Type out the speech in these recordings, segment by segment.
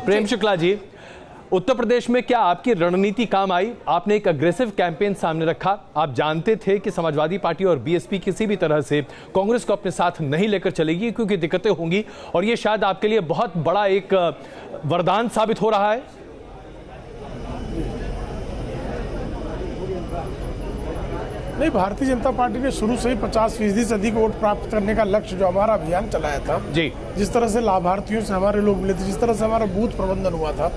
प्रेम शुक्ला जी, उत्तर प्रदेश में क्या आपकी रणनीति काम आई? आपने एक अग्रेसिव कैंपेन सामने रखा। आप जानते थे कि समाजवादी पार्टी और बीएसपी किसी भी तरह से कांग्रेस को अपने साथ नहीं लेकर चलेगी क्योंकि दिक्कतें होंगी, और ये शायद आपके लिए बहुत बड़ा एक वरदान साबित हो रहा है। नहीं, भारतीय जनता पार्टी ने शुरू से ही 50% से अधिक वोट प्राप्त करने का लक्ष्य जो हमारा अभियान चलाया था जी, जिस तरह से लाभार्थियों से हमारे लोग मिले थे, जिस तरह से हमारा बूथ प्रबंधन हुआ था,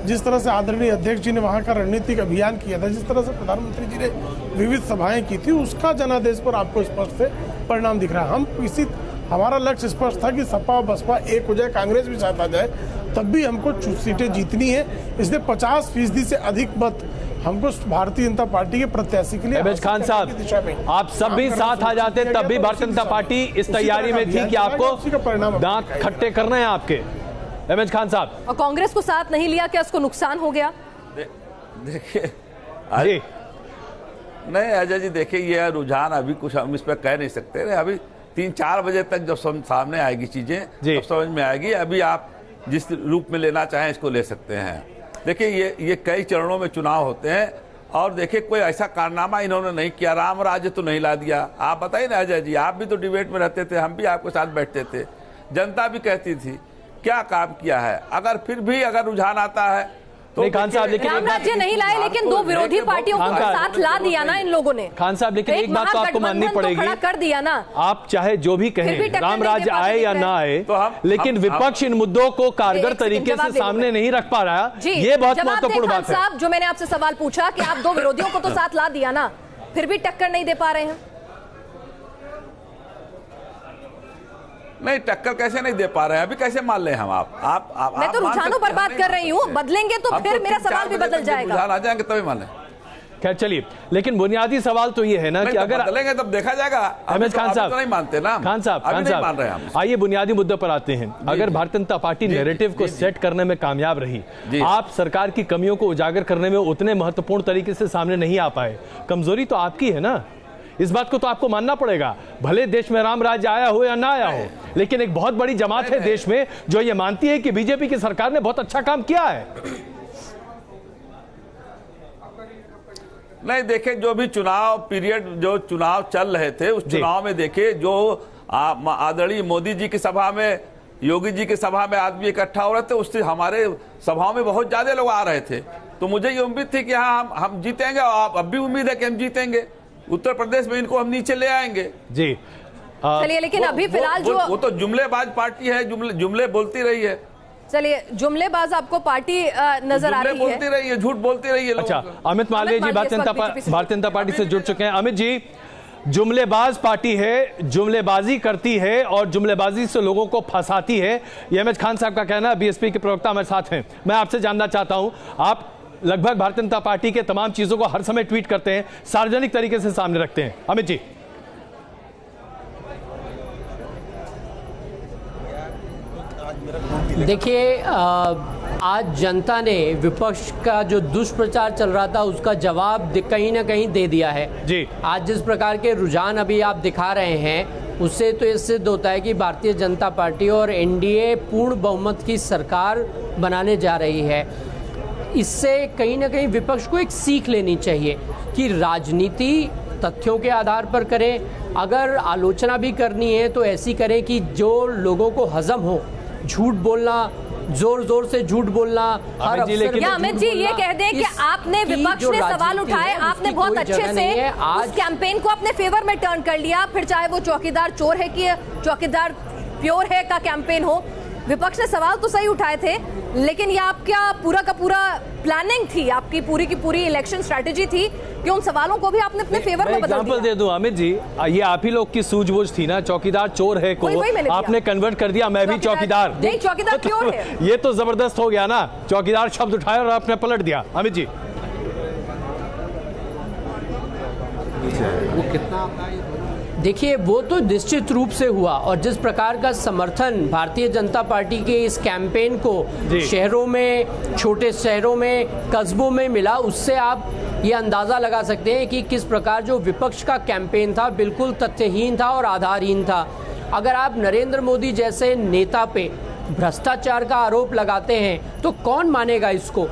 जिस तरह से आदरणीय अध्यक्ष जी ने वहां का रणनीतिक अभियान किया था, जिस तरह से प्रधानमंत्री जी ने विविध सभाएं की थी, उसका जनादेश पर आपको स्पष्ट से परिणाम दिख रहा है। हमारा लक्ष्य स्पष्ट था कि सपा और बसपा एक हो जाए, कांग्रेस भी साथ आ जाए, तब भी हमको सीटें जीतनी है। इसलिए 50% से अधिक मत हमको भारतीय जनता पार्टी के प्रत्याशी के लिए। अहमद खान साहब, आप सब भी साथ आ जाते तब भी भारतीय जनता पार्टी इस तैयारी में थी कि आपको दांत खट्टे करना है आपके। अहमद खान साहब, और कांग्रेस को साथ नहीं लिया, क्या उसको नुकसान हो गया? देखिए नहीं अजय जी, देखिए ये रुझान अभी कुछ हम इस पर कह नहीं सकते। अभी 3-4 बजे तक जब सामने आएगी चीजें तब समझ में आएगी। अभी आप जिस रूप में लेना चाहें इसको ले सकते हैं। देखिए ये कई चरणों में चुनाव होते हैं, और देखिए कोई ऐसा कारनामा इन्होंने नहीं किया, राम राज्य तो नहीं ला दिया। आप बताइए ना अजय जी, आप भी तो डिबेट में रहते थे, हम भी आपके साथ बैठते थे, जनता भी कहती थी क्या काम किया है। अगर फिर भी अगर रुझान आता है तो खान साहब, लेकिन राम राज्य नहीं लाए, लेकिन 2 विरोधी पार्टियों को साथ ला दिया ना इन लोगों ने। खान साहब, लेकिन एक बात तो आपको माननी पड़ेगी, कर दिया ना। आप चाहे जो भी कहें, राम राज्य आए या ना आए, लेकिन विपक्ष इन मुद्दों को कारगर तरीके से सामने नहीं रख पा रहा। ये बहुत महत्वपूर्ण बात है। जो मैंने आपसे सवाल पूछा कि आप 2 विरोधियों को तो साथ ला दिया ना, फिर भी टक्कर नहीं दे पा रहे हैं। नहीं, टक्कर कैसे नहीं दे पा रहे हैं? अभी कैसे मान ले हम? आप मैं तो रुझानों पर बात कर रही हूँ। बदलेंगे तो फिर मेरा सवाल भी बदल जाएगा। रुझान आ जाएंगे तभी मान लें। खैर चलिए, लेकिन बुनियादी सवाल तो ये है ना कि अगर बदलेंगे तब देखा जाएगा। अहमद खान साहब, नहीं मानते ना खान साहब, आइए बुनियादी मुद्दे पर आते हैं। अगर भारतीय जनता पार्टी नैरेटिव को सेट करने में कामयाब रही, आप सरकार की कमियों को उजागर करने में उतने महत्वपूर्ण तरीके से सामने नहीं आ पाए, कमजोरी तो आपकी है ना। इस बात को तो आपको मानना पड़ेगा। भले देश में राम राज्य आया हो या ना आया हो, लेकिन एक बहुत बड़ी जमात है देश में जो ये मानती है कि बीजेपी की सरकार ने बहुत अच्छा काम किया है। नहीं, देखे जो भी चुनाव पीरियड, जो चुनाव चल रहे थे उस चुनाव में देखे जो आदरणीय मोदी जी की सभा में, योगी जी की सभा में आदमी इकट्ठा हो रहे थे, उससे हमारे सभाओं में बहुत ज्यादा लोग आ रहे थे। तो मुझे ये उम्मीद थी कि हाँ हम जीतेंगे, और अब भी उम्मीद है कि हम जीतेंगे। उत्तर प्रदेश में इनको हम नीचे ले आएंगे जी। चलिए, लेकिन अभी फिलहाल वो तो जुमलेबाज पार्टी है, जुमले बोलती रही है। चलिए, जुमलेबाज आपको पार्टी नजर आ रही है, बोलती रही है, झूठ बोलती रही है। अच्छा, अमित मालवीय जी भारतीय जनता पार्टी से जुड़ चुके हैं। अमित जी, जुमलेबाज पार्टी है, जुमलेबाजी करती है और जुमलेबाजी से लोगों को फंसाती है, ये अहमद खान साहब का कहना है। बीएसपी के प्रवक्ता हमारे साथ हैं। मैं आपसे जानना चाहता हूं, आप लगभग भारतीय जनता पार्टी के तमाम चीजों को हर समय ट्वीट करते हैं, सार्वजनिक तरीके से सामने रखते हैं। अमित जी, देखिए, आज जनता ने विपक्ष का जो दुष्प्रचार चल रहा था उसका जवाब कहीं ना कहीं दे दिया है जी। आज जिस प्रकार के रुझान अभी आप दिखा रहे हैं, उससे तो ये सिद्ध होता है कि भारतीय जनता पार्टी और एनडीए पूर्ण बहुमत की सरकार बनाने जा रही है। इससे कहीं ना कहीं विपक्ष को एक सीख लेनी चाहिए कि राजनीति तथ्यों के आधार पर करें। अगर आलोचना भी करनी है तो ऐसी करें कि जो लोगों को हजम हो। झूठ बोलना, जोर जोर से झूठ बोलना, हर अवसर या अमित जी ये कह दें कि आपने विपक्ष ने सवाल उठाए, आपने बहुत अच्छे से उस कैंपेन को अपने फेवर में टर्न कर लिया। फिर चाहे वो चौकीदार चोर है कि चौकीदार प्योर है का कैंपेन हो, विपक्ष ने सवाल तो सही उठाए थे, लेकिन ये आपका पूरा का पूरा प्लानिंग थी, आपकी पूरी की पूरी इलेक्शन स्ट्रेटेजी थी कि उन सवालों को भी आपने अपने फेवर में बदल दिया। एग्जांपल दे दूं अमित जी, ये आप ही लोग की सूझबूझ थी ना, चौकीदार चोर है को आपने कन्वर्ट कर दिया, मैं भी चौकीदार नहीं, चौकीदार प्योर है। ये तो जबरदस्त हो गया ना, चौकीदार शब्द उठाया और आपने पलट दिया। अमित जी, वो कितना, देखिए वो तो निश्चित रूप से हुआ, और जिस प्रकार का समर्थन भारतीय जनता पार्टी के इस कैंपेन को शहरों में, छोटे शहरों में, कस्बों में मिला, उससे आप ये अंदाज़ा लगा सकते हैं कि किस प्रकार जो विपक्ष का कैंपेन था बिल्कुल तथ्यहीन था और आधारहीन था। अगर आप नरेंद्र मोदी जैसे नेता पे भ्रष्टाचार का आरोप लगाते हैं तो कौन मानेगा इसको।